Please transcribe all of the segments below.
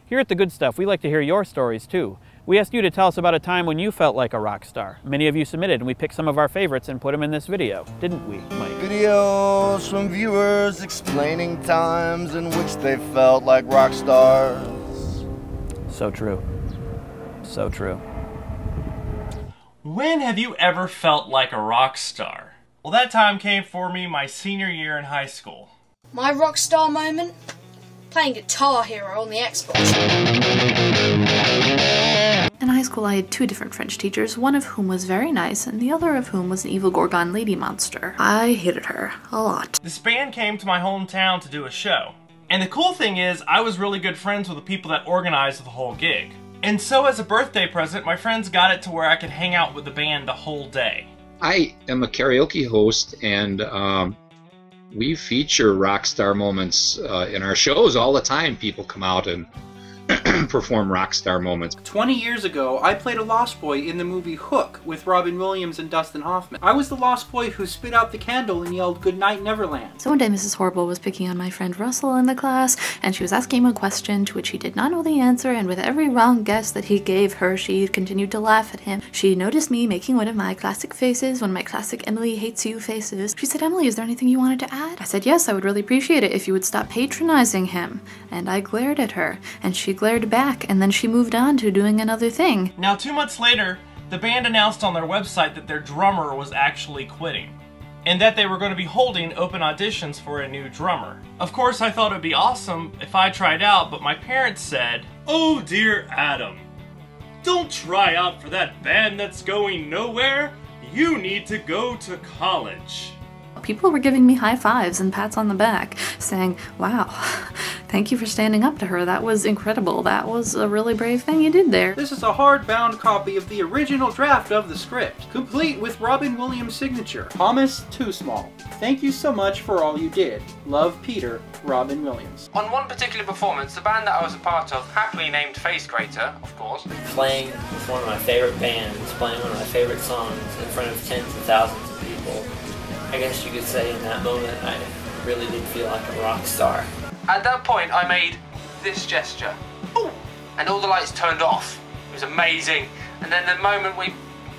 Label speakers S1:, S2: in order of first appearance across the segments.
S1: Here at The Good Stuff, we like to hear your stories too. We asked you to tell us about a time when you felt like a rock star. Many of you submitted, and we picked some of our favorites and put them in this video, didn't we, Mike?
S2: Videos from viewers explaining times in which they felt like rock stars.
S1: So true. So true.
S3: When have you ever felt like a rock star? Well, that time came for me my senior year in high school.
S4: My rock star moment? Playing Guitar Hero on the Xbox.
S5: In high school I had two different French teachers, one of whom was very nice and the other of whom was an evil Gorgon lady monster. I hated her a lot.
S3: This band came to my hometown to do a show. And the cool thing is, I was really good friends with the people that organized the whole gig. And so as a birthday present, my friends got it to where I could hang out with the band the whole day.
S6: I am a karaoke host, and we feature rock star moments in our shows all the time. People come out and perform rock star moments.
S7: 20 years ago, I played a Lost Boy in the movie Hook with Robin Williams and Dustin Hoffman. I was the Lost Boy who spit out the candle and yelled "Goodnight Neverland."
S5: So one day Mrs. Horrible was picking on my friend Russell in the class, and she was asking him a question to which he did not know the answer, and with every wrong guess that he gave her, she continued to laugh at him. She noticed me making one of my classic faces, one of my classic Emily hates you faces. She said, "Emily, is there anything you wanted to add?" I said, "Yes, I would really appreciate it if you would stop patronizing him." And I glared at her, and she glared back, and then she moved on to doing another thing.
S3: Now 2 months later, the band announced on their website that their drummer was actually quitting, and that they were going to be holding open auditions for a new drummer. Of course, I thought it would be awesome if I tried out, but my parents said, "Oh dear Adam, don't try out for that band that's going nowhere. You need to go to college."
S5: People were giving me high fives and pats on the back, saying, "Wow, thank you for standing up to her. That was incredible. That was a really brave thing you did there."
S7: This is a hardbound copy of the original draft of the script, complete with Robin Williams' signature. Thomas Too Small. Thank you so much for all you did. Love, Peter, Robin Williams.
S8: On one particular performance, the band that I was a part of, happily named Face Grater, of course,
S9: playing with one of my favorite bands, playing one of my favorite songs in front of tens of thousands of people. I guess you could say in that moment I really did feel like a rock star.
S8: At that point, I made this gesture. Ooh! And all the lights turned off. It was amazing. And then the moment we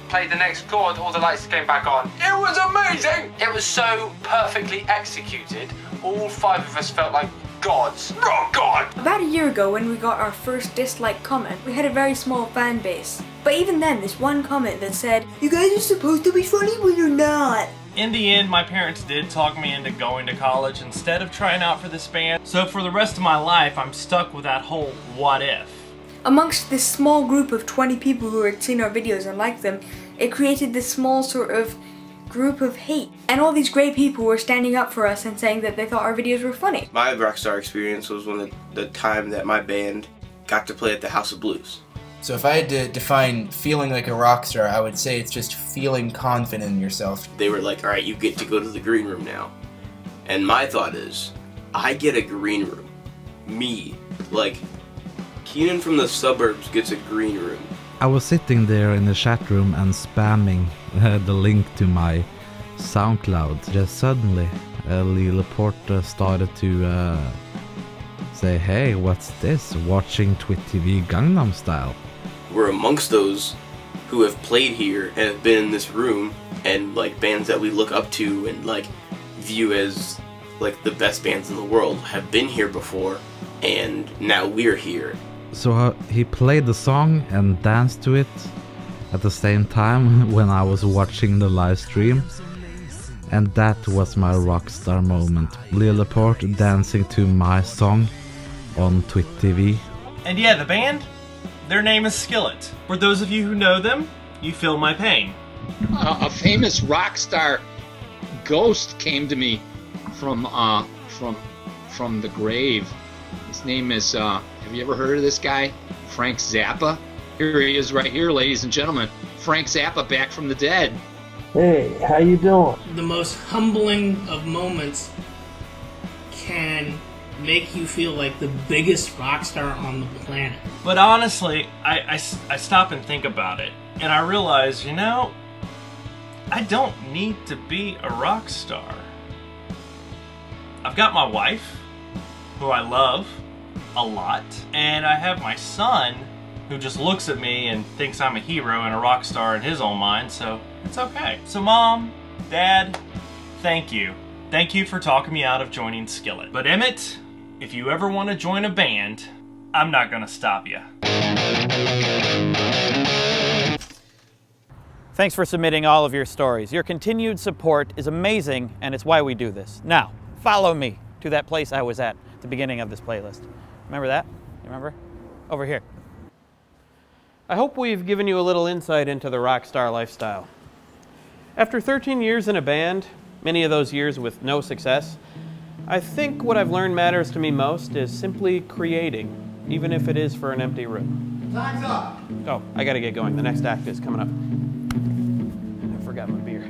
S8: played the next chord, all the lights came back on. It was amazing! It was so perfectly executed. All 5 of us felt like gods. Oh God!
S10: About a year ago, when we got our first dislike comment, we had a very small fan base. But even then, this one comment that said, "You guys are supposed to be funny, but you're not."
S3: In the end, my parents did talk me into going to college instead of trying out for this band. So for the rest of my life, I'm stuck with that whole what if.
S10: Amongst this small group of 20 people who had seen our videos and liked them, it created this small sort of group of hate. And all these great people were standing up for us and saying that they thought our videos were funny.
S11: My Rockstar experience was when the time that my band got to play at the House of Blues.
S12: So if I had to define feeling like a rock star, I would say it's just feeling confident in yourself.
S11: They were like, "Alright, you get to go to the green room now." And my thought is, I get a green room. Me. Like, Keenan from the suburbs gets a green room.
S13: I was sitting there in the chat room and spamming the link to my SoundCloud. Just suddenly, a little reporter started to say, "Hey, what's this? Watching Twit TV Gangnam Style."
S11: We're amongst those who have played here and have been in this room, and like bands that we look up to and like view as like the best bands in the world have been here before, and now we're here.
S13: So he played the song and danced to it at the same time when I was watching the live stream, and that was my rockstar moment. Lil Laporte dancing to my song on Twit TV.
S3: And yeah, the band, their name is Skillet. For those of you who know them, you feel my pain.
S6: A famous rock star ghost came to me from the grave. His name is have you ever heard of this guy? Frank Zappa. Here he is right here, ladies and gentlemen. Frank Zappa back from the dead.
S14: Hey, how you doing?
S15: The most humbling of moments can make you feel like the biggest rock star on the planet.
S3: But honestly, I stop and think about it, and I realize, you know, I don't need to be a rock star. I've got my wife, who I love a lot. And I have my son, who just looks at me and thinks I'm a hero and a rock star in his own mind, so it's okay. So Mom, Dad, thank you. Thank you for talking me out of joining Skillet. But Emmett, if you ever want to join a band, I'm not gonna stop you.
S1: Thanks for submitting all of your stories. Your continued support is amazing, and it's why we do this. Now, follow me to that place I was at the beginning of this playlist. Remember that? You remember? Over here. I hope we've given you a little insight into the rock star lifestyle. After 13 years in a band, many of those years with no success, I think what I've learned matters to me most is simply creating, even if it is for an empty room.
S2: Time's up.
S1: Oh, I gotta get going. The next act is coming up. I forgot my beer.